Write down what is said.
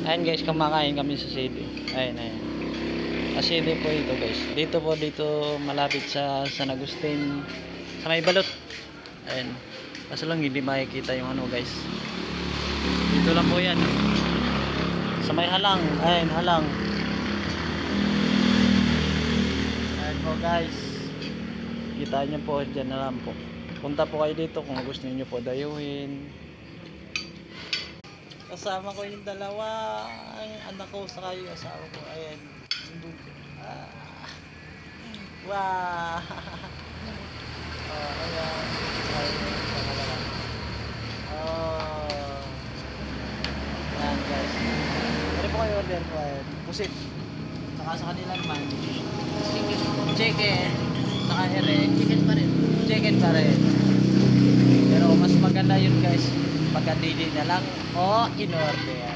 Ayan guys, kumakain kami sa CD. Ayan. Sa CD po ito guys. Dito malapit sa San Agustin. Sa may balot. Ayan. Kaso lang hindi makikita yung ano guys. Dito lang po yan. Sa may halang. Ayan, halang. Ayan po guys. Kita nyo po, dyan na lang po. Punta po kayo dito kung gusto niyo po dayuhin. Kasama ko yung dalawa, ang anak ko saka yung asawa ko. Ayan. Wow. Ayan. Ayan. Pangalawa. Ayan guys. Pwede po kayo order po. Ayan. Pusit. Saka sa kanila naman. Chicken. Saka ere. Chicken pa rin. Chicken pa rin. Pero mas maganda yun guys. Pagka daily na lang o in order.